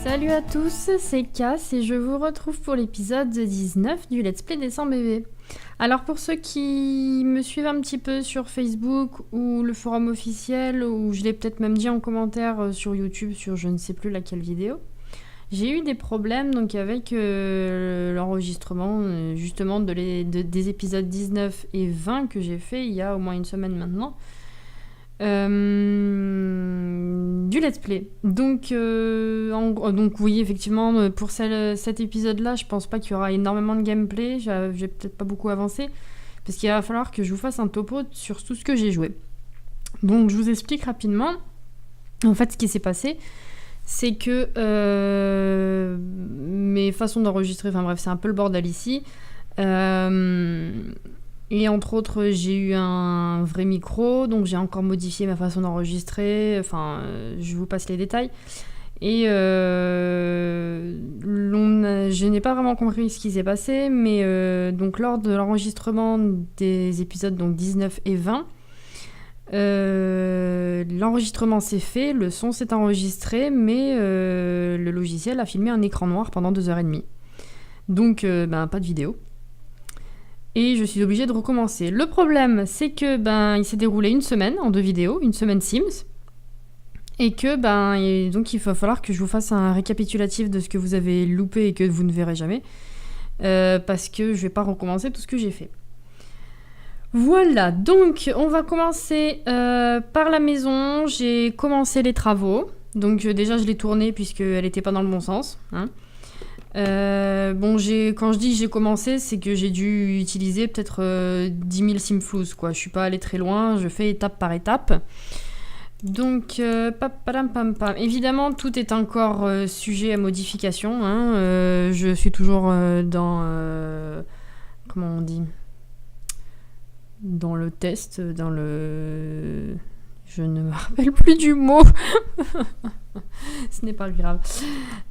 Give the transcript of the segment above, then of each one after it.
Salut à tous, c'est Cass et je vous retrouve pour l'épisode 19 du Let's Play des 100 bébés. Alors pour ceux qui me suivent un petit peu sur Facebook ou le forum officiel, ou je l'ai peut-être même dit en commentaire sur YouTube sur je ne sais plus laquelle vidéo, j'ai eu des problèmes donc avec l'enregistrement justement des épisodes 19 et 20 que j'ai fait il y a au moins une semaine maintenant. Du let's play. Donc oui, effectivement, pour cet épisode-là, je pense pas qu'il y aura énormément de gameplay. J'ai peut-être pas beaucoup avancé, parce qu'il va falloir que je vous fasse un topo sur tout ce que j'ai joué. Donc je vous explique rapidement. En fait, ce qui s'est passé, c'est que mes façons d'enregistrer, enfin bref, c'est un peu le bordel ici. Et entre autres, j'ai eu un vrai micro, donc j'ai encore modifié ma façon d'enregistrer, je vous passe les détails. Et je n'ai pas vraiment compris ce qui s'est passé, mais donc lors de l'enregistrement des épisodes donc 19 et 20, l'enregistrement s'est fait, le son s'est enregistré, mais le logiciel a filmé un écran noir pendant 2h30. Donc pas de vidéo. Et je suis obligée de recommencer. Le problème, c'est que il s'est déroulé une semaine en 2 vidéos, une semaine Sims, et que donc il va falloir que je vous fasse un récapitulatif de ce que vous avez loupé et que vous ne verrez jamais, parce que je vais pas recommencer tout ce que j'ai fait. Voilà, donc on va commencer par la maison. J'ai commencé les travaux, donc déjà je l'ai tournée puisqu'elle n'était pas dans le bon sens, hein. Quand je dis j'ai commencé, c'est que j'ai dû utiliser peut-être 10 000 simflouz, quoi. Je suis pas allée très loin, je fais étape par étape. Donc, évidemment, tout est encore sujet à modification, hein. Je suis toujours dans... comment on dit ? Dans le test, dans le... Je ne me rappelle plus du mot. Ce n'est pas grave.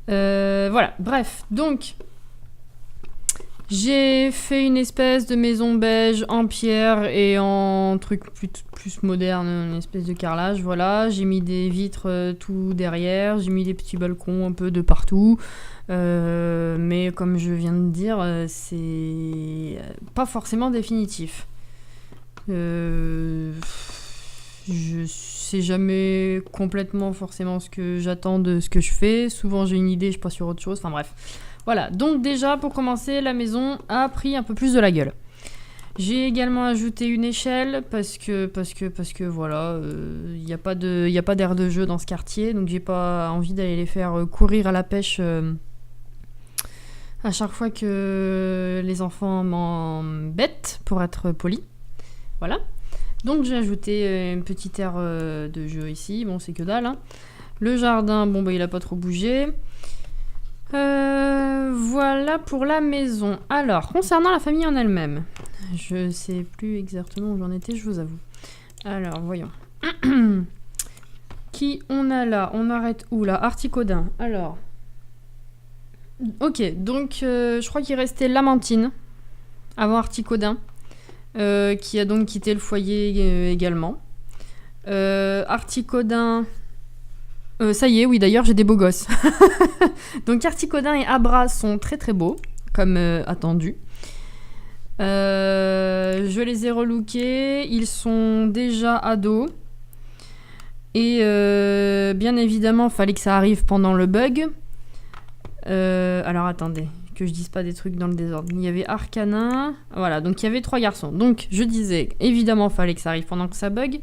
Voilà, bref. Donc, j'ai fait une espèce de maison beige en pierre et en truc plus moderne, une espèce de carrelage. Voilà, j'ai mis des vitres tout derrière. J'ai mis des petits balcons un peu de partout. Mais comme je viens de dire, c'est pas forcément définitif. Je sais jamais complètement forcément ce que j'attends de ce que je fais. Souvent j'ai une idée, je passe sur autre chose. Enfin bref. Voilà. Donc déjà pour commencer, la maison a pris un peu plus de la gueule. J'ai également ajouté une échelle parce que voilà, il n'y a pas d'aire de jeu dans ce quartier, donc j'ai pas envie d'aller les faire courir à la pêche à chaque fois que les enfants m'embêtent, pour être poli. Voilà. Donc j'ai ajouté une petite aire de jeu ici, bon c'est que dalle, hein. Le jardin, il a pas trop bougé. Voilà pour la maison. Alors, concernant la famille en elle-même, je sais plus exactement où j'en étais, je vous avoue. Alors, voyons. Qui on a là ? On arrête où là ? Articodin. Alors. Ok, donc je crois qu'il restait Lamentine avant Articodin. Qui a donc quitté le foyer également. Articodin... ça y est, oui, d'ailleurs, j'ai des beaux gosses. Donc, Articodin et Abra sont très très beaux, comme attendu. Je les ai relookés. Ils sont déjà ados. Et bien évidemment, fallait que ça arrive pendant le bug. Alors, attendez... que je dise pas des trucs dans le désordre. Il y avait Arcanin, voilà, donc il y avait 3 garçons. Donc je disais, évidemment, fallait que ça arrive pendant que ça bug.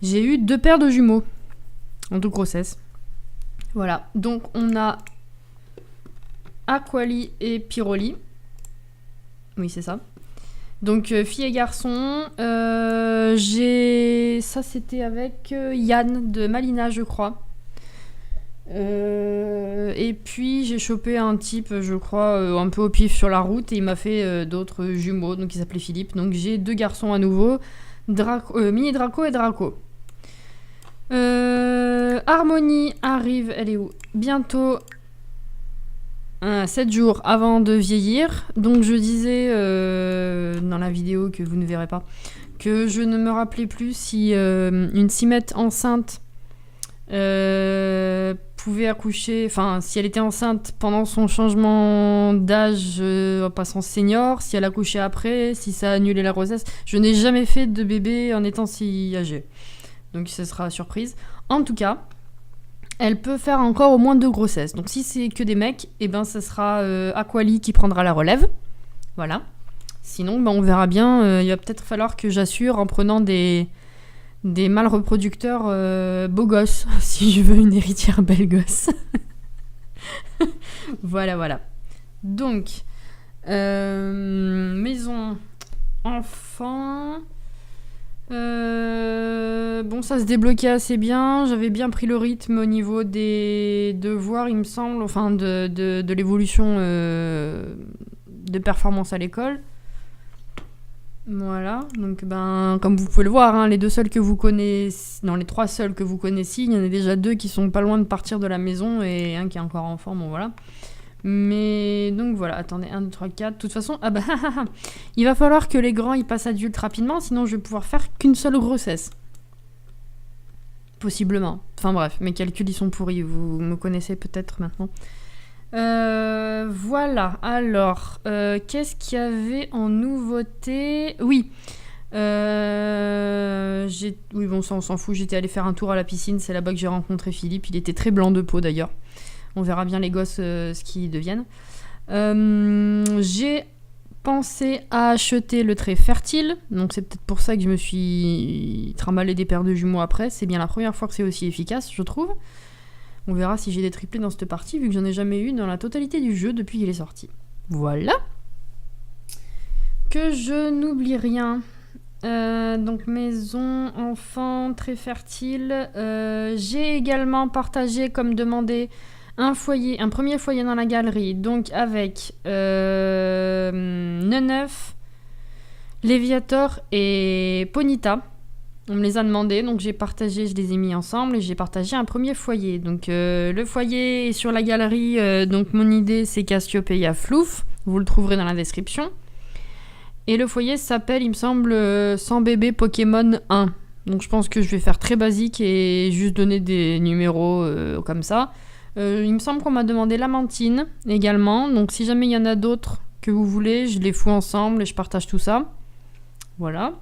J'ai eu 2 paires de jumeaux en toute grossesse. Voilà, donc on a Aquali et Pyroli. Oui, c'est ça. Donc fille et garçon. Ça c'était avec Yann de Malina, je crois. Et puis j'ai chopé un type, je crois, un peu au pif sur la route, et il m'a fait d'autres jumeaux, donc il s'appelait Philippe. Donc j'ai 2 garçons à nouveau, Mini Draco et Draco. Harmonie arrive, elle est où ? Bientôt 7 jours avant de vieillir. Donc je disais dans la vidéo que vous ne verrez pas, que je ne me rappelais plus si une cimette enceinte pouvait accoucher, enfin si elle était enceinte pendant son changement d'âge en passant senior, si elle accouchait après, si ça a annulé la grossesse. Je n'ai jamais fait de bébé en étant si âgée. Donc ce sera surprise. En tout cas, elle peut faire encore au moins 2 grossesses. Donc si c'est que des mecs, et ben ça sera Aquali qui prendra la relève. Voilà. Sinon, ben, on verra bien. Il va peut-être falloir que j'assure en prenant des mâles reproducteurs beaux gosses, si je veux une héritière belle gosse. Voilà. Donc, maison, enfant. Bon, ça se débloquait assez bien. J'avais bien pris le rythme au niveau des devoirs, il me semble, enfin de l'évolution de performance à l'école. Voilà, donc ben comme vous pouvez le voir, hein, les 3 seuls que vous connaissez, il y en a déjà 2 qui sont pas loin de partir de la maison et un qui est encore enfant, bon voilà. Mais donc voilà, attendez, 1, 2, 3, 4, de toute façon, il va falloir que les grands ils passent adultes rapidement, sinon je vais pouvoir faire qu'une seule grossesse. Possiblement, enfin bref, mes calculs ils sont pourris, vous me connaissez peut-être maintenant. Voilà, alors, qu'est-ce qu'il y avait en nouveauté ? Oui, oui, bon, ça on s'en fout, j'étais allée faire un tour à la piscine, c'est là-bas que j'ai rencontré Philippe, il était très blanc de peau d'ailleurs. On verra bien les gosses ce qu'ils deviennent. J'ai pensé à acheter le trait fertile, donc c'est peut-être pour ça que je me suis trimballé des paires de jumeaux après, c'est bien la première fois que c'est aussi efficace, je trouve. On verra si j'ai des triplés dans cette partie, vu que j'en ai jamais eu dans la totalité du jeu depuis qu'il est sorti. Voilà. Que je n'oublie rien. Donc maison, enfant, très fertile. J'ai également partagé, comme demandé, un premier foyer dans la galerie. Donc avec Neneuf, Léviator et Ponita. On me les a demandé, donc j'ai partagé, je les ai mis ensemble et j'ai partagé un premier foyer. Donc le foyer est sur la galerie, donc mon idée c'est Cassiopeia Flouf, vous le trouverez dans la description. Et le foyer s'appelle, il me semble, 100 bébés Pokémon 1. Donc je pense que je vais faire très basique et juste donner des numéros comme ça. Il me semble qu'on m'a demandé Lamantine également, donc si jamais il y en a d'autres que vous voulez, je les fous ensemble et je partage tout ça. Voilà.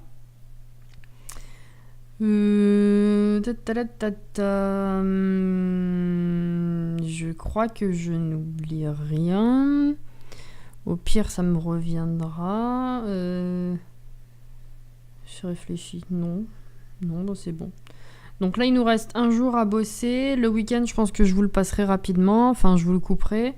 Je crois que je n'oublie rien. Au pire, ça me reviendra. Je réfléchis. Non, bah c'est bon. Donc là, il nous reste un jour à bosser. Le week-end, je pense que je vous le passerai rapidement. Enfin, je vous le couperai.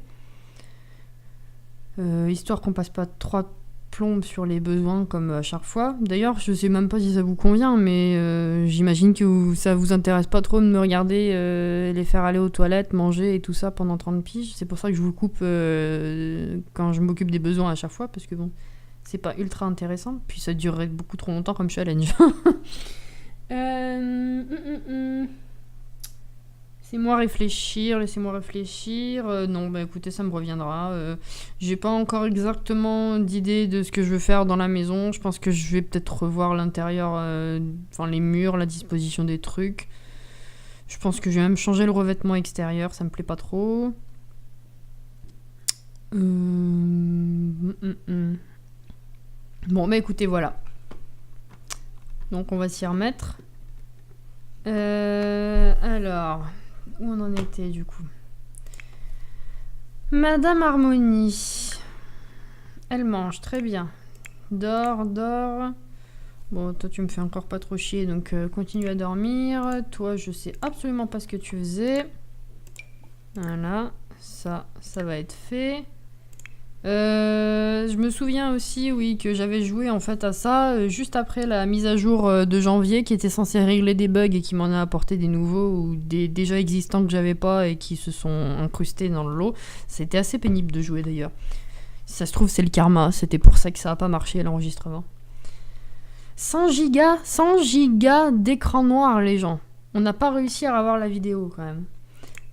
Histoire qu'on passe pas 3 plombes sur les besoins comme à chaque fois. D'ailleurs, je sais même pas si ça vous convient, mais j'imagine que ça vous intéresse pas trop de me regarder les faire aller aux toilettes, manger et tout ça pendant 30 piges. C'est pour ça que je vous le coupe quand je m'occupe des besoins à chaque fois, parce que bon, c'est pas ultra intéressant. Puis ça durerait beaucoup trop longtemps comme challenge. Laissez-moi réfléchir. Non, bah écoutez, ça me reviendra. J'ai pas encore exactement d'idée de ce que je veux faire dans la maison. Je pense que je vais peut-être revoir l'intérieur, les murs, la disposition des trucs. Je pense que je vais même changer le revêtement extérieur, ça me plaît pas trop. Bon, bah écoutez, voilà. Donc on va s'y remettre. Alors... Où on en était du coup? Madame Harmonie. Elle mange très bien. Dors. Bon, toi tu me fais encore pas trop chier, donc continue à dormir. Toi, je sais absolument pas ce que tu faisais. Voilà, ça va être fait. Je me souviens aussi, oui, que j'avais joué en fait à ça juste après la mise à jour de janvier qui était censée régler des bugs et qui m'en a apporté des nouveaux ou des déjà existants que j'avais pas et qui se sont incrustés dans le lot. C'était assez pénible de jouer d'ailleurs. Si ça se trouve, c'est le karma, c'était pour ça que ça a pas marché l'enregistrement. 100 gigas d'écran noir, les gens. On n'a pas réussi à avoir la vidéo quand même.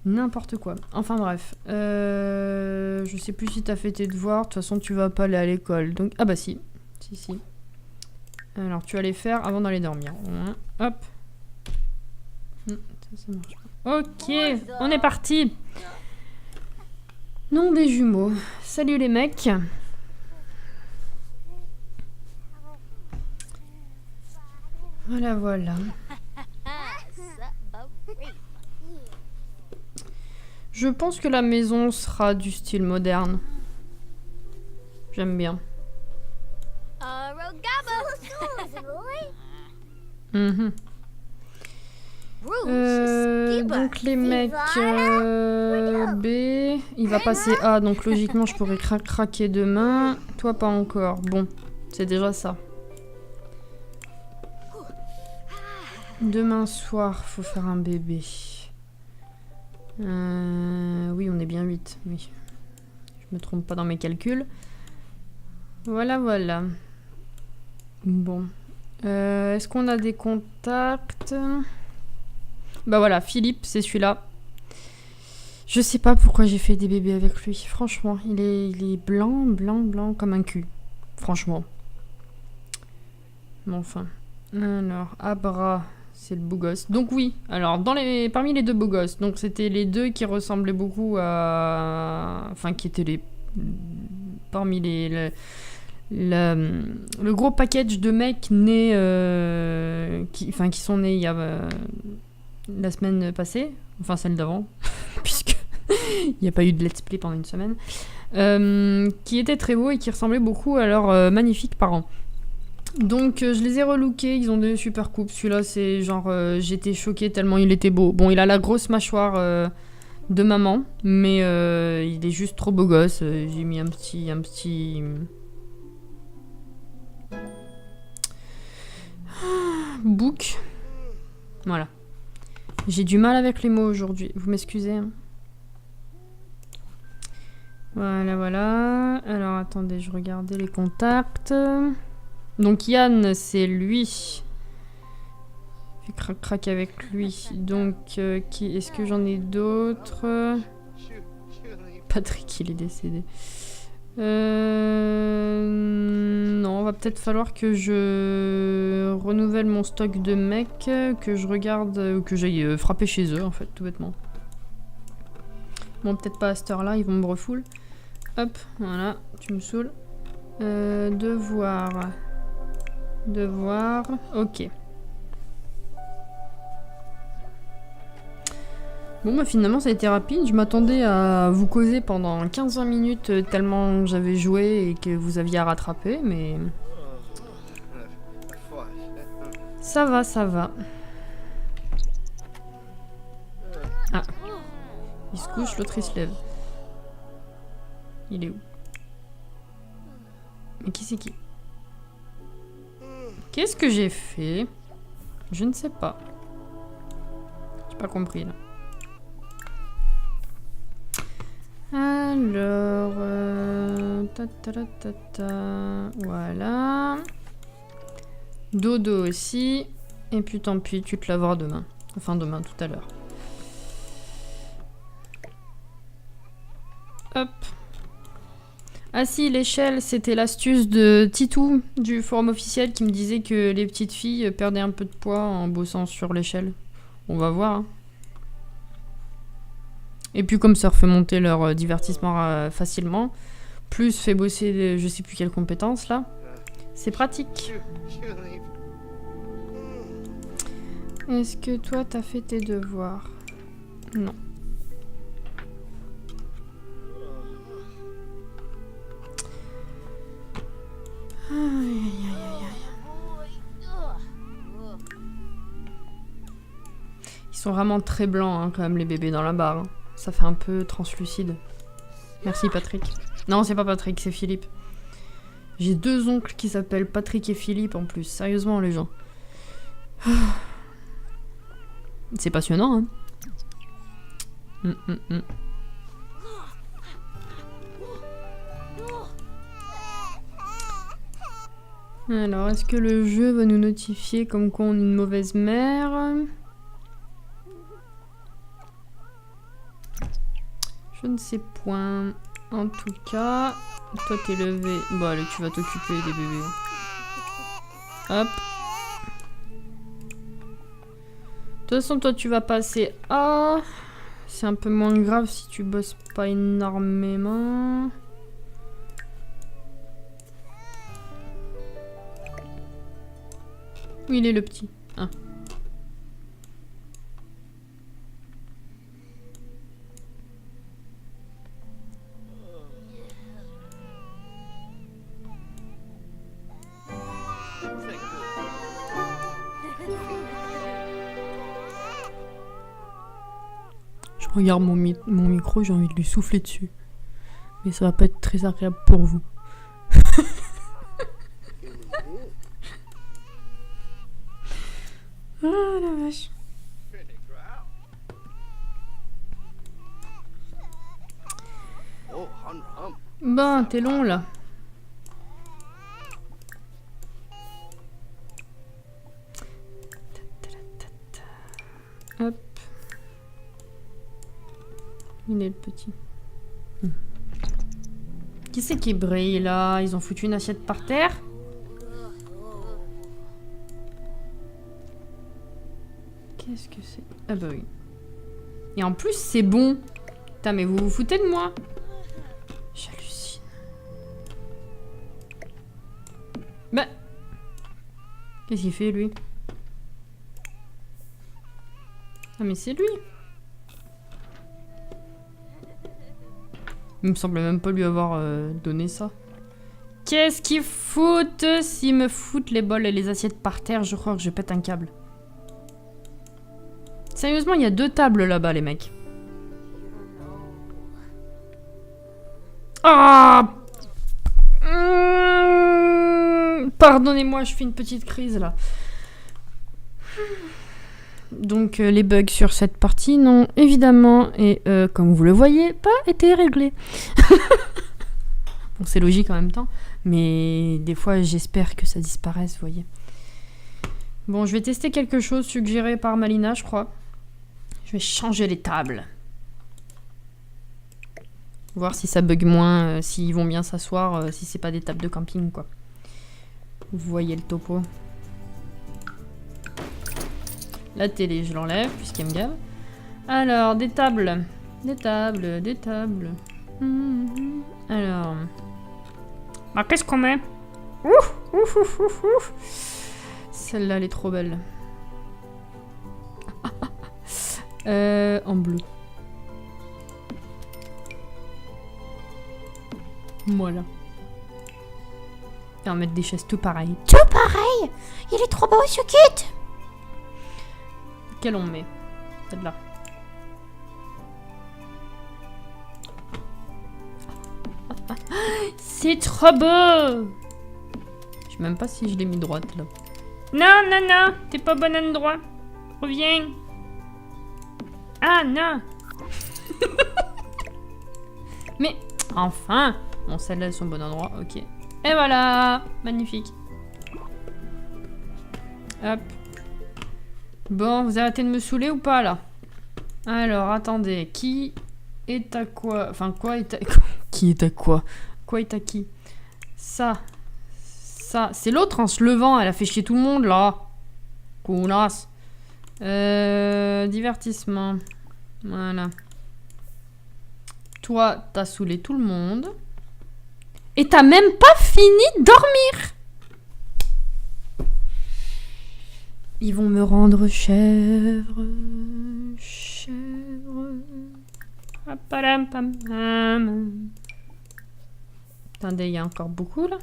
N'importe quoi. Enfin bref. Je sais plus si t'as fait tes devoirs. De toute façon, tu vas pas aller à l'école. Donc... Ah bah si. Si. Alors, tu vas les faire avant d'aller dormir. Hop. Ça marche pas. Ok, on est parti. Nom des jumeaux. Salut les mecs. Voilà, voilà. Je pense que la maison sera du style moderne. J'aime bien. Mhm. Donc les mecs B, il va passer A, donc logiquement je pourrais craquer demain. Toi pas encore. Bon, c'est déjà ça. Demain soir, faut faire un bébé. Oui, on est bien 8. Oui. Je me trompe pas dans mes calculs. Voilà, voilà. Bon. Est-ce qu'on a des contacts? Bah voilà, Philippe, c'est celui-là. Je sais pas pourquoi j'ai fait des bébés avec lui. Franchement, il est blanc, blanc, blanc comme un cul. Franchement. Mais enfin. Alors, Abra, c'est le beau gosse. Donc oui, alors parmi les deux beaux gosses, donc c'était les deux qui ressemblaient beaucoup à... Enfin, qui étaient parmi le gros package de mecs nés... qui sont nés il y a... la semaine passée, enfin celle d'avant, puisque il n'y a pas eu de let's play pendant une semaine, qui étaient très beaux et qui ressemblaient beaucoup à leurs magnifiques parents. Donc je les ai relookés, ils ont des super coupes. Celui-là c'est genre j'étais choquée tellement il était beau. Bon, il a la grosse mâchoire de maman, mais il est juste trop beau gosse. J'ai mis un petit book. Voilà. J'ai du mal avec les mots aujourd'hui, vous m'excusez. Hein. Voilà, voilà. Alors, attendez, je regardais les contacts. Donc, Yann, c'est lui. J'ai craqué avec lui. Donc, est-ce que j'en ai d'autres? Patrick, il est décédé. Non, va peut-être falloir que je renouvelle mon stock de mecs, que je regarde, que j'aille frapper chez eux en fait, tout bêtement. Bon, peut-être pas à cette heure-là, ils vont me refoule. Hop, voilà, tu me saoules. Devoir. Ok. Bon bah finalement ça a été rapide, je m'attendais à vous causer pendant 15-20 minutes tellement j'avais joué et que vous aviez à rattraper, mais... Ça va, ça va. Ah. Il se couche, l'autre il se lève. Il est où? Mais qui c'est qui? Qu'est-ce que j'ai fait? Je ne sais pas. J'ai pas compris là. Alors, voilà. Dodo aussi. Et puis tant pis, tu te laveras demain. Enfin demain, tout à l'heure. Hop. Ah si, l'échelle, c'était l'astuce de Titou du forum officiel qui me disait que les petites filles perdaient un peu de poids en bossant sur l'échelle. On va voir. Hein. Et puis comme ça refait monter leur divertissement facilement, plus fait bosser je sais plus quelles compétences là, c'est pratique. Est-ce que toi t'as fait tes devoirs? Non. Aïe, aïe, aïe, aïe. Ils sont vraiment très blancs hein, quand même les bébés dans la barre. Hein. Ça fait un peu translucide. Merci Patrick. Non, c'est pas Patrick, c'est Philippe. J'ai deux oncles qui s'appellent Patrick et Philippe en plus. Sérieusement, les gens. C'est passionnant, hein. Alors, est-ce que le jeu va nous notifier comme quoi on est une mauvaise mère? Je ne sais point. En tout cas, toi t'es levé. Bon allez, tu vas t'occuper des bébés. Hop. toute façon, toi, tu vas passer A. C'est un peu moins grave si tu bosses pas énormément. Où il est le petit? Ah. Je regarde mon micro, j'ai envie de lui souffler dessus. Mais ça va pas être très agréable pour vous. Ah la vache. Ben, t'es long là. Hop. Il est le petit. Qui c'est qui brille là? Ils ont foutu une assiette par terre? Qu'est-ce que c'est? Ah bah oui. Et en plus, c'est bon. Putain, mais vous vous foutez de moi? J'hallucine. Bah. Qu'est-ce qu'il fait, lui? Ah, mais c'est lui. Il me semble même pas lui avoir donné ça. Qu'est-ce qu'ils foutent? S'ils me foutent les bols et les assiettes par terre, je crois que je pète un câble. Sérieusement, il y a 2 tables là-bas, les mecs. Ah! Pardonnez-moi, je fais une petite crise là. Donc les bugs sur cette partie n'ont évidemment, et comme vous le voyez, pas été réglés. Bon, c'est logique en même temps, mais des fois j'espère que ça disparaisse, vous voyez. Bon, je vais tester quelque chose suggéré par Malina, je crois. Je vais changer les tables. Voir si ça bug moins, s'ils vont bien s'asseoir, si c'est pas des tables de camping, quoi. Vous voyez le topo. La télé, je l'enlève, puisqu'elle me gave. Alors, des tables. Des tables, des tables. Alors... bah, qu'est-ce qu'on met? Ouf, ouf, ouf, ouf, ouf. Celle-là, elle est trop belle. En bleu. Voilà. Et on va mettre des chaises tout pareilles. Tout pareil! Il est trop beau ce kit! Quelle on met? Celle-là. C'est trop beau! Je sais même pas si je l'ai mis droite là. Non, non, non! T'es pas bon endroit. Reviens! Ah non! Mais enfin! Bon, celle-là, elles sont au bon endroit. Ok. Et voilà! Magnifique. Hop. Bon, vous arrêtez de me saouler ou pas, là? Alors, attendez. Qui est à quoi? Enfin, quoi est à... Qui est à quoi? Quoi est à qui? Ça. Ça. C'est l'autre, en se levant. Elle a fait chier tout le monde, là. Connasse. Divertissement. Voilà. Toi, t'as saoulé tout le monde. Et t'as même pas fini de dormir! Ils vont me rendre chèvre, chèvre. Attendez, il y a encore beaucoup là.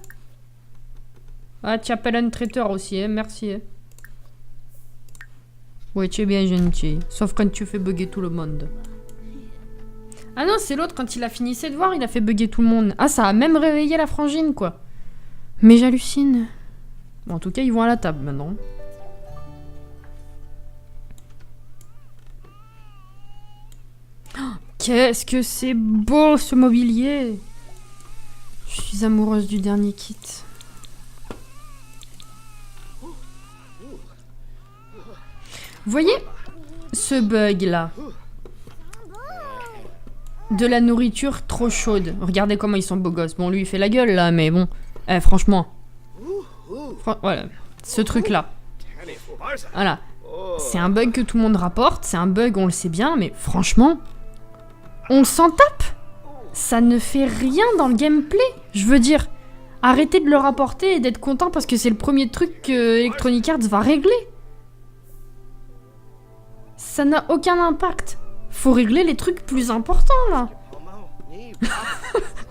Ah, tu appelles un traiteur aussi, hein, merci. Hein. Ouais, tu es bien gentil. Sauf quand tu fais bugger tout le monde. Ah non, c'est l'autre, quand il a fini ses devoirs, il a fait bugger tout le monde. Ah, ça a même réveillé la frangine, quoi. Mais j'hallucine. Bon, en tout cas, ils vont à la table maintenant. Qu'est-ce que c'est beau ce mobilier! Je suis amoureuse du dernier kit. Vous voyez ce bug là? De la nourriture trop chaude. Regardez comment ils sont beaux gosses. Bon, lui il fait la gueule là, mais bon. Franchement. Voilà. Ce truc là. Voilà. C'est un bug que tout le monde rapporte, c'est un bug, on le sait bien, mais franchement, on s'en tape. Ça ne fait rien dans le gameplay. Je veux dire, arrêtez de le rapporter et d'être content parce que c'est le premier truc que Electronic Arts va régler. Ça n'a aucun impact. Faut régler les trucs plus importants, là.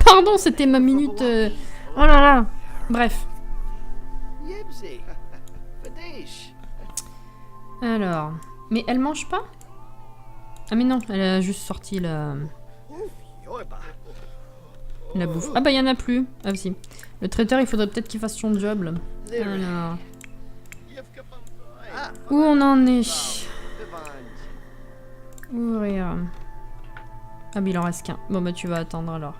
Pardon, c'était ma minute... Oh là là. Bref. Alors... Mais elle mange pas? Ah mais non, elle a juste sorti la bouffe. Ah bah y en a plus. Ah si. Le traiteur, il faudrait peut-être qu'il fasse son job, là. Alors... Où on en est? Ouvrir. Ah mais il en reste qu'un. Bon bah tu vas attendre alors.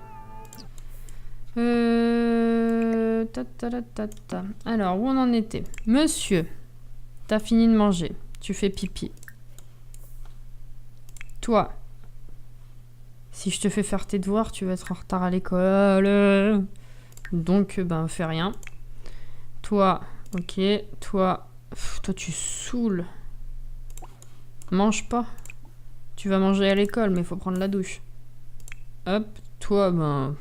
Alors, où on en était? Monsieur, t'as fini de manger. Tu fais pipi. Toi, si je te fais faire tes devoirs, tu vas être en retard à l'école. Donc, ben, fais rien. Toi, ok. Toi, toi tu saoules. Mange pas. Tu vas manger à l'école, mais faut prendre la douche. Hop, toi, ben...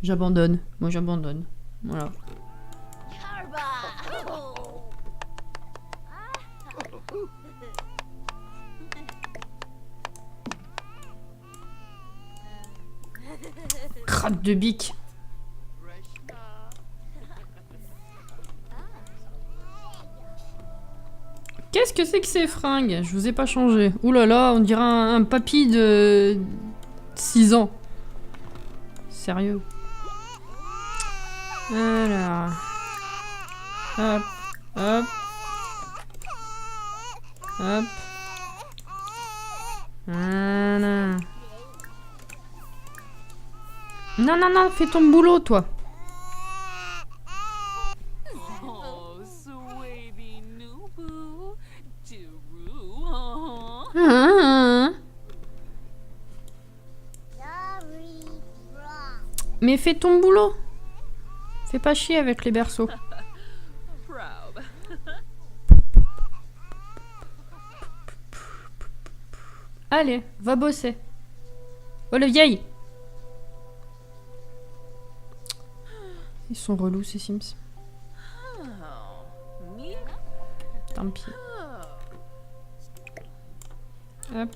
J'abandonne. Moi, j'abandonne. Voilà. Craque de bique. Qu'est-ce que c'est que ces fringues? Je vous ai pas changé. Ouh là là, on dirait un papy de 6 ans. Sérieux. Alors. Hop, hop. Hop. Voilà. Non, non, non, fais ton boulot, toi. Mais fais ton boulot. Fais pas chier avec les berceaux. Allez, va bosser. Oh le vieil. Ils sont relous ces Sims. Tant pis. Hop.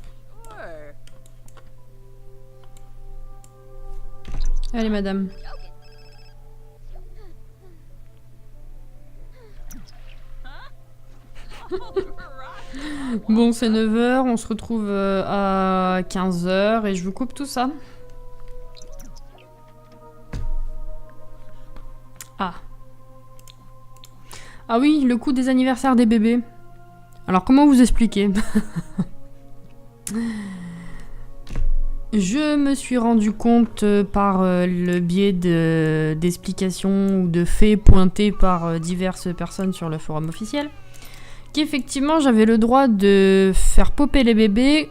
Allez madame. Bon, c'est 9h, on se retrouve à 15h et je vous coupe tout ça. Ah. Ah oui, le coup des anniversaires des bébés. Alors, comment vous expliquer? Je me suis rendu compte par le biais d'explications ou de faits pointés par diverses personnes sur le forum officiel qu'effectivement j'avais le droit de faire popper les bébés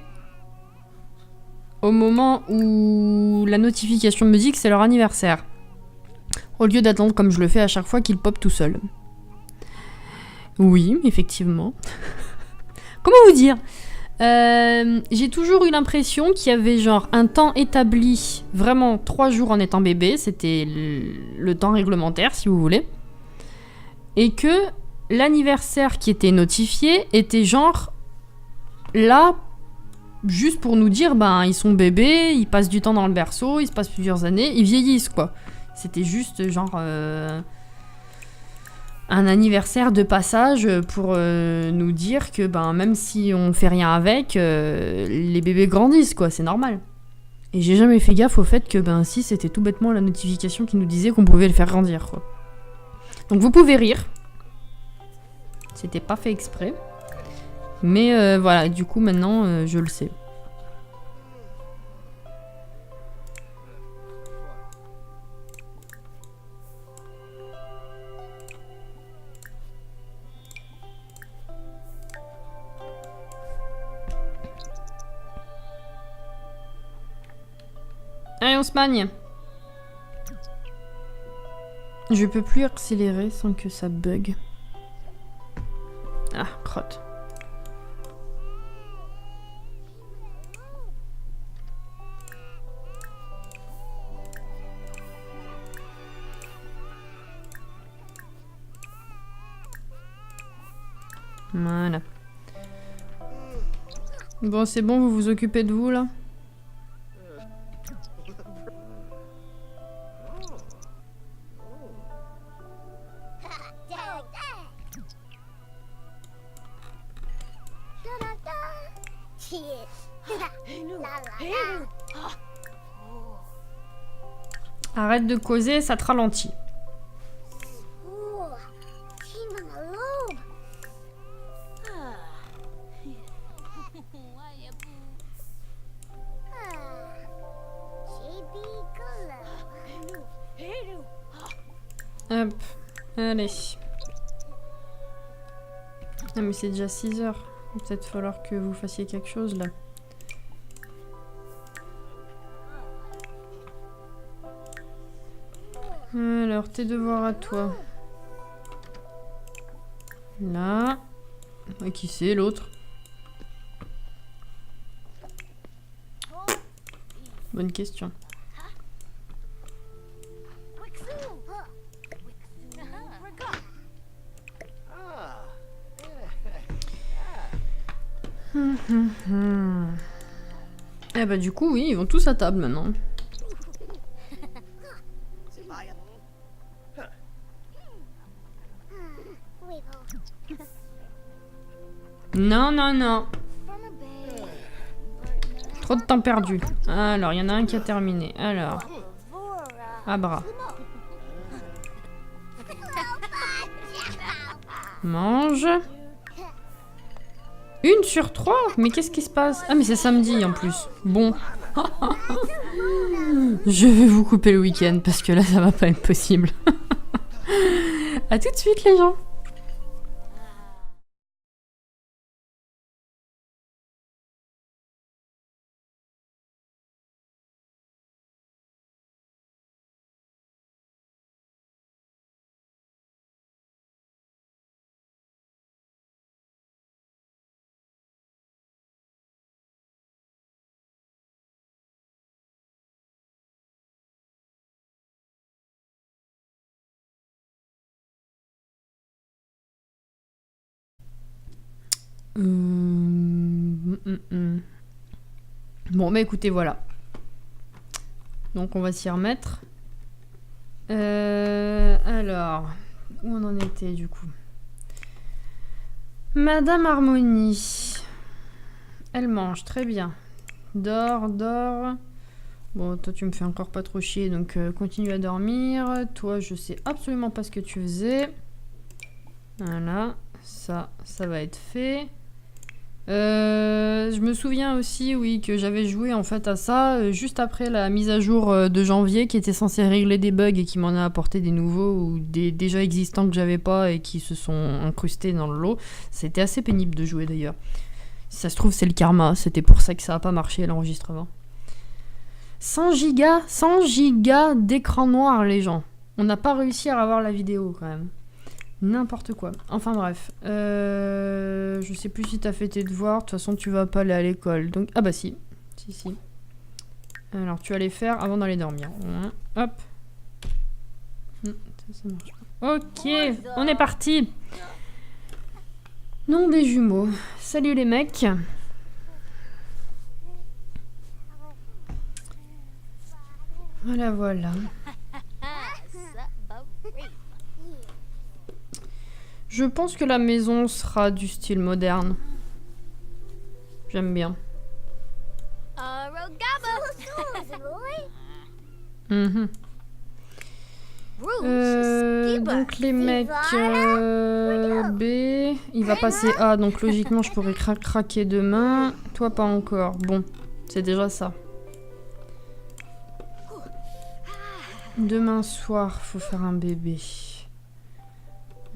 au moment où la notification me dit que c'est leur anniversaire, au lieu d'attendre comme je le fais à chaque fois qu'ils popent tout seuls. Oui, effectivement. Comment vous dire? J'ai toujours eu l'impression qu'il y avait genre un temps établi, vraiment 3 jours en étant bébé, c'était le temps réglementaire si vous voulez, et que l'anniversaire qui était notifié était genre là juste pour nous dire ben ils sont bébés, ils passent du temps dans le berceau, ils se passent plusieurs années, ils vieillissent quoi. C'était juste genre un anniversaire de passage pour nous dire que ben même si on fait rien avec, les bébés grandissent quoi, c'est normal. Et j'ai jamais fait gaffe au fait que ben si c'était tout bêtement la notification qui nous disait qu'on pouvait le faire grandir quoi. Donc vous pouvez rire. C'était pas fait exprès. Mais voilà, du coup maintenant je le sais. Allez, on se magne. Je peux plus accélérer sans que ça bug. Ah, crotte. Voilà. Bon, c'est bon, vous vous occupez de vous, là? Arrête de causer, ça te ralentit. Hop, allez. Ah mais c'est déjà 6 heures. Il va peut-être falloir que vous fassiez quelque chose là. Alors, tes devoirs à toi. Là. Et qui c'est l'autre? Bonne question. Eh bah du coup oui, ils vont tous à table maintenant. Non, non, non. Trop de temps perdu. Alors, il y en a un qui a terminé. Alors. Abra. Mange. 1 sur 3? Mais qu'est-ce qui se passe? Ah, mais c'est samedi en plus. Bon. Je vais vous couper le week-end parce que là, ça va pas être possible. À tout de suite, les gens. Bon, bah écoutez, voilà. Donc on va s'y remettre. Alors, où on en était du coup? Madame Harmonie. Elle mange, très bien. Dors, dors. Bon, toi tu me fais encore pas trop chier, donc continue à dormir. Toi, je sais absolument pas ce que tu faisais. Voilà, ça va être fait. Je me souviens aussi, oui, que j'avais joué en fait à ça juste après la mise à jour de janvier qui était censée régler des bugs et qui m'en a apporté des nouveaux ou des déjà existants que j'avais pas et qui se sont incrustés dans le lot. C'était assez pénible de jouer d'ailleurs. Si ça se trouve, c'est le karma, c'était pour ça que ça a pas marché l'enregistrement. 100 gigas d'écran noir, les gens. On n'a pas réussi à avoir la vidéo quand même. N'importe quoi. Enfin bref. Je sais plus si t'as fait tes devoirs. De toute façon, tu vas pas aller à l'école. Donc... Ah bah si. Si. Alors, tu vas les faire avant d'aller dormir. Hop. Ça marche pas. Ok, on est parti. Nom des jumeaux. Salut les mecs. Voilà. Je pense que la maison sera du style moderne. J'aime bien. Donc les mecs B, il va passer A, donc logiquement je pourrais craquer demain. Toi pas encore. Bon, c'est déjà ça. Demain soir, faut faire un bébé.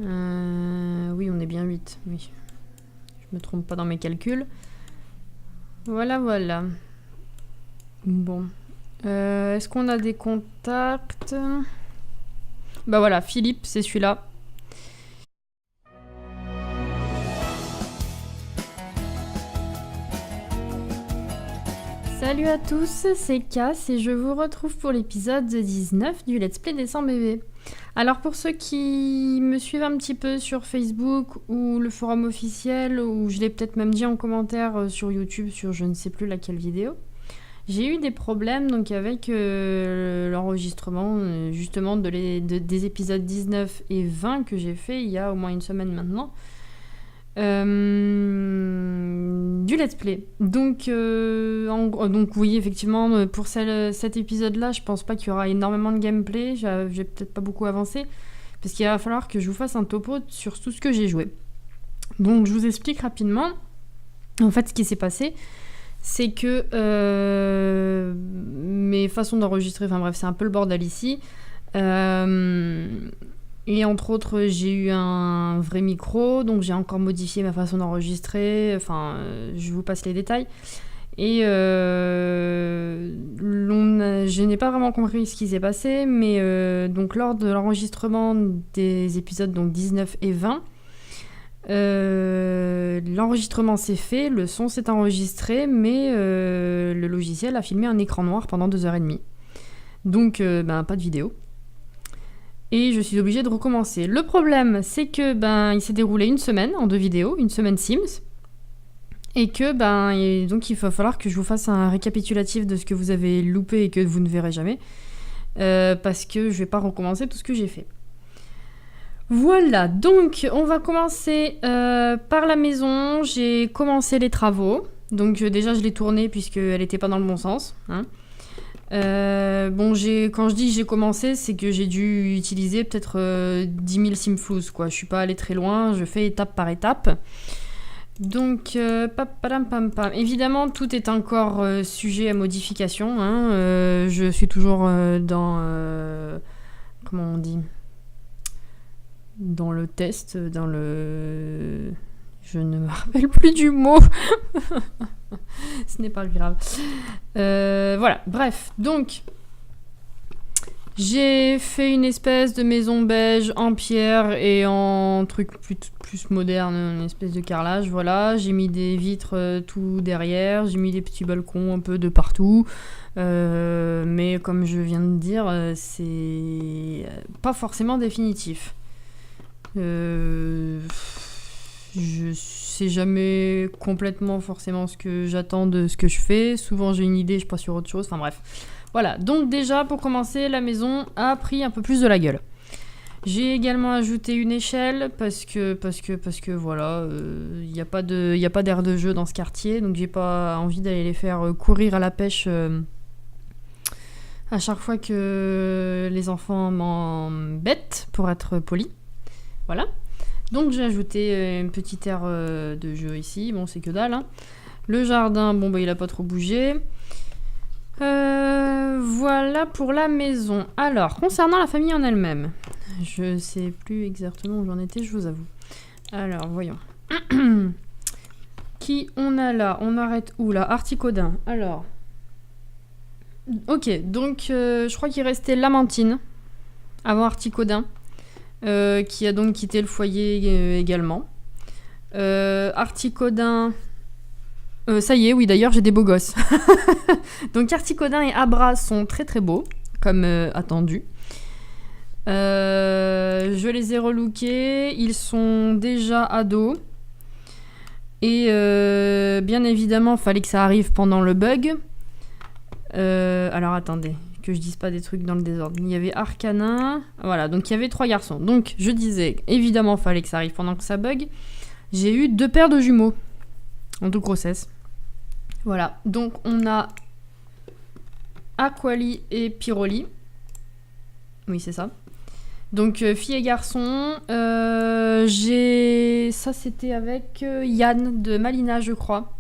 Oui, on est bien 8. Oui. Je me trompe pas dans mes calculs. Voilà. Bon. Est-ce qu'on a des contacts? Bah voilà, Philippe, c'est celui-là. Salut à tous, c'est Cass et je vous retrouve pour l'épisode 19 du Let's Play des 100 bébés. Alors pour ceux qui me suivent un petit peu sur Facebook ou le forum officiel, ou je l'ai peut-être même dit en commentaire sur YouTube sur je ne sais plus laquelle vidéo, j'ai eu des problèmes donc avec l'enregistrement justement des épisodes 19 et 20 que j'ai fait il y a au moins une semaine maintenant. Du let's play. Donc oui, effectivement, pour cet épisode-là, je pense pas qu'il y aura énormément de gameplay. J'ai peut-être pas beaucoup avancé, parce qu'il va falloir que je vous fasse un topo sur tout ce que j'ai joué. Donc je vous explique rapidement. En fait, ce qui s'est passé, c'est que mes façons d'enregistrer, enfin bref, c'est un peu le bordel ici. Et entre autres, j'ai eu un vrai micro, donc j'ai encore modifié ma façon d'enregistrer. Enfin, je vous passe les détails. Et je n'ai pas vraiment compris ce qui s'est passé, mais donc lors de l'enregistrement des épisodes donc 19 et 20, l'enregistrement s'est fait, le son s'est enregistré, mais le logiciel a filmé un écran noir pendant 2h30. Donc, pas de vidéo. Et je suis obligée de recommencer. Le problème, c'est que il s'est déroulé une semaine en 2 vidéos, une semaine Sims, et que donc il va falloir que je vous fasse un récapitulatif de ce que vous avez loupé et que vous ne verrez jamais, parce que je vais pas recommencer tout ce que j'ai fait. Voilà, donc on va commencer par la maison. J'ai commencé les travaux, donc déjà je l'ai tournée puisqu'elle n'était pas dans le bon sens, hein. Quand je dis j'ai commencé, c'est que j'ai dû utiliser peut-être 10 000 simflouz, quoi. Je suis pas allée très loin, je fais étape par étape. Donc, évidemment, tout est encore sujet à modification, hein. Je suis toujours dans... comment on dit ? Dans le test, dans le... Je ne me rappelle plus du mot. Ce n'est pas grave. Voilà, bref. Donc, j'ai fait une espèce de maison beige en pierre et en truc plus moderne, une espèce de carrelage. Voilà, j'ai mis des vitres tout derrière. J'ai mis des petits balcons un peu de partout. Mais comme je viens de dire, c'est pas forcément définitif. Je sais jamais complètement forcément ce que j'attends de ce que je fais. Souvent j'ai une idée, je passe sur autre chose. Enfin bref. Voilà. Donc déjà pour commencer, la maison a pris un peu plus de la gueule. J'ai également ajouté une échelle parce que voilà, il n'y a pas d'aire de jeu dans ce quartier, donc j'ai pas envie d'aller les faire courir à la pêche à chaque fois que les enfants m'embêtent, pour être poli. Voilà. Donc j'ai ajouté une petite aire de jeu ici. Bon, c'est que dalle, hein. Le jardin, il a pas trop bougé. Voilà pour la maison. Alors, concernant la famille en elle-même, je sais plus exactement où j'en étais, je vous avoue. Alors, voyons. Qui on a là ? On arrête où là ? Articodin. Alors. Ok, donc je crois qu'il restait Lamentine avant Articodin. Qui a donc quitté le foyer également. Articodin... ça y est, oui, d'ailleurs, j'ai des beaux gosses. Donc, Articodin et Abra sont très très beaux, comme attendu. Je les ai relookés. Ils sont déjà ados. Et bien évidemment, fallait que ça arrive pendant le bug. Alors, attendez... que je dise pas des trucs dans le désordre. Il y avait Arcanin, voilà, donc il y avait 3 garçons. Donc je disais, évidemment, fallait que ça arrive pendant que ça bug. J'ai eu 2 paires de jumeaux en 2 grossesses. Voilà, donc on a Aquali et Pyroli. Oui, c'est ça. Donc fille et garçon. Ça c'était avec Yann de Malina, je crois.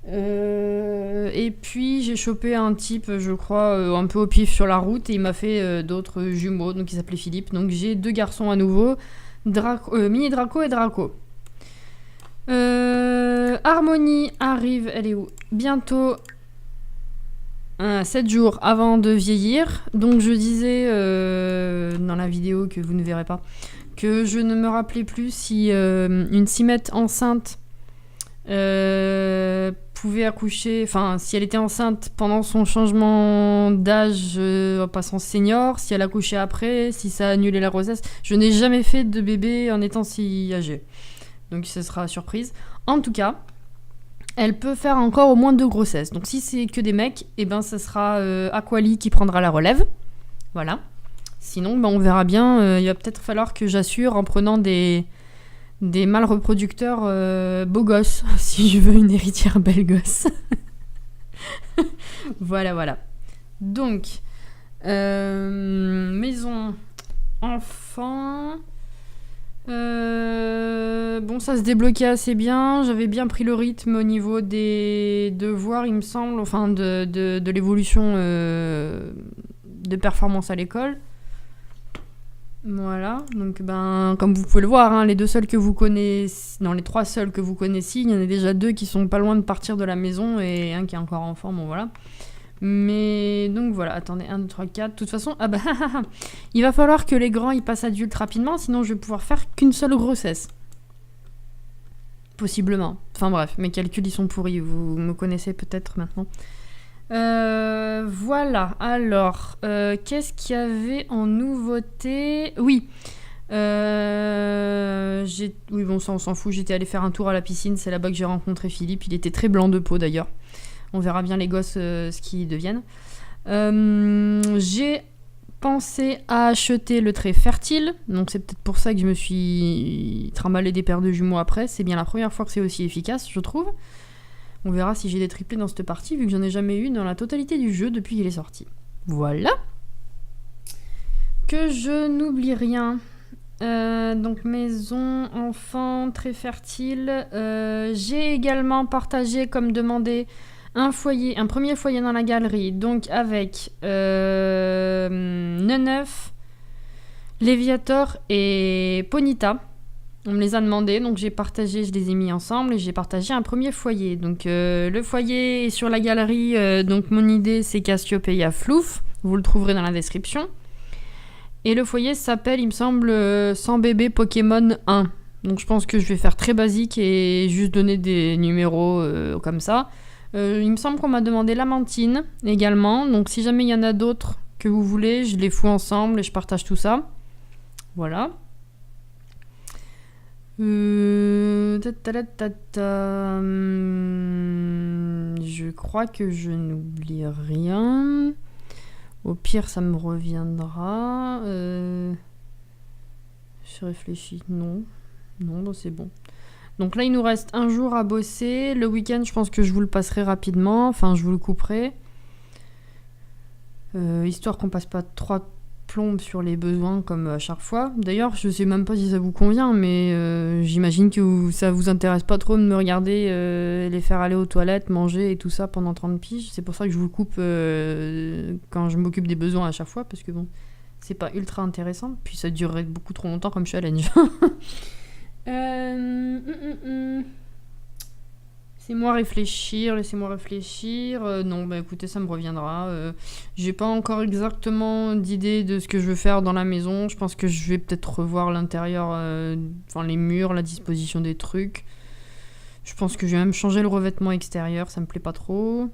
Et puis j'ai chopé un type, je crois, un peu au pif sur la route, et il m'a fait d'autres jumeaux, donc il s'appelait Philippe. Donc j'ai 2 garçons à nouveau, Mini Draco et Draco. Harmonie arrive, elle est où ? Bientôt 7 jours avant de vieillir. Donc je disais dans la vidéo que vous ne verrez pas, que je ne me rappelais plus si une cimette enceinte pouvait accoucher, enfin, si elle était enceinte pendant son changement d'âge en passant senior, si elle accouchait après, si ça annulait la grossesse. Je n'ai jamais fait de bébé en étant si âgée. Donc, ce sera surprise. En tout cas, elle peut faire encore au moins 2 grossesses. Donc, si c'est que des mecs, eh ben, ça sera Aquali qui prendra la relève. Voilà. Sinon, on verra bien. Il va peut-être falloir que j'assure en prenant des mâles reproducteurs beaux gosses, si je veux une héritière belle gosse. Voilà. Donc, maison, enfant. Bon, ça se débloquait assez bien. J'avais bien pris le rythme au niveau des devoirs, il me semble, enfin de l'évolution de performance à l'école. Voilà, donc comme vous pouvez le voir, les 2 seuls que vous connaissez, non, les 3 seuls que vous connaissez, il y en a déjà 2 qui sont pas loin de partir de la maison et un qui est encore enfant, bon voilà. Mais donc voilà, attendez, 1, 2, 3, 4, de toute façon, il va falloir que les grands ils passent adultes rapidement, sinon je vais pouvoir faire qu'une seule grossesse. Possiblement. Enfin bref, mes calculs ils sont pourris, vous me connaissez peut-être maintenant. Voilà, alors, qu'est-ce qu'il y avait en nouveauté ? Oui, oui, bon, ça on s'en fout, j'étais allée faire un tour à la piscine, c'est là-bas que j'ai rencontré Philippe, il était très blanc de peau d'ailleurs. On verra bien les gosses ce qu'ils deviennent. J'ai pensé à acheter le trait fertile, donc c'est peut-être pour ça que je me suis trimballé des paires de jumeaux après, c'est bien la première fois que c'est aussi efficace, je trouve. On verra si j'ai des triplés dans cette partie, vu que j'en ai jamais eu dans la totalité du jeu depuis qu'il est sorti. Voilà. Que je n'oublie rien. Donc maison, enfant, très fertile. J'ai également partagé, comme demandé, un premier foyer dans la galerie, donc avec Neneuf, Léviator et Ponita. On me les a demandé, donc j'ai partagé, je les ai mis ensemble et j'ai partagé un premier foyer. Donc le foyer est sur la galerie, donc mon idée c'est Cassiopeia Flouf, vous le trouverez dans la description. Et le foyer s'appelle, il me semble, 100 bébés Pokémon 1. Donc je pense que je vais faire très basique et juste donner des numéros comme ça. Il me semble qu'on m'a demandé Lamantine également, donc si jamais il y en a d'autres que vous voulez, je les fous ensemble et je partage tout ça. Voilà. Je crois que je n'oublie rien. Au pire, ça me reviendra. Je réfléchis. Non, c'est bon. Donc là, il nous reste un jour à bosser. Le week-end, je pense que je vous le passerai rapidement. Enfin, je vous le couperai. Histoire qu'on passe pas 3 plombes sur les besoins comme à chaque fois. D'ailleurs, je sais même pas si ça vous convient, mais j'imagine que ça vous intéresse pas trop de me regarder les faire aller aux toilettes, manger et tout ça pendant 30 piges. C'est pour ça que je vous le coupe quand je m'occupe des besoins à chaque fois, parce que bon, c'est pas ultra intéressant. Puis ça durerait beaucoup trop longtemps comme challenge. Laissez-moi réfléchir. Non, écoutez, ça me reviendra. J'ai pas encore exactement d'idée de ce que je veux faire dans la maison. Je pense que je vais peut-être revoir l'intérieur, les murs, la disposition des trucs. Je pense que je vais même changer le revêtement extérieur, ça me plaît pas trop.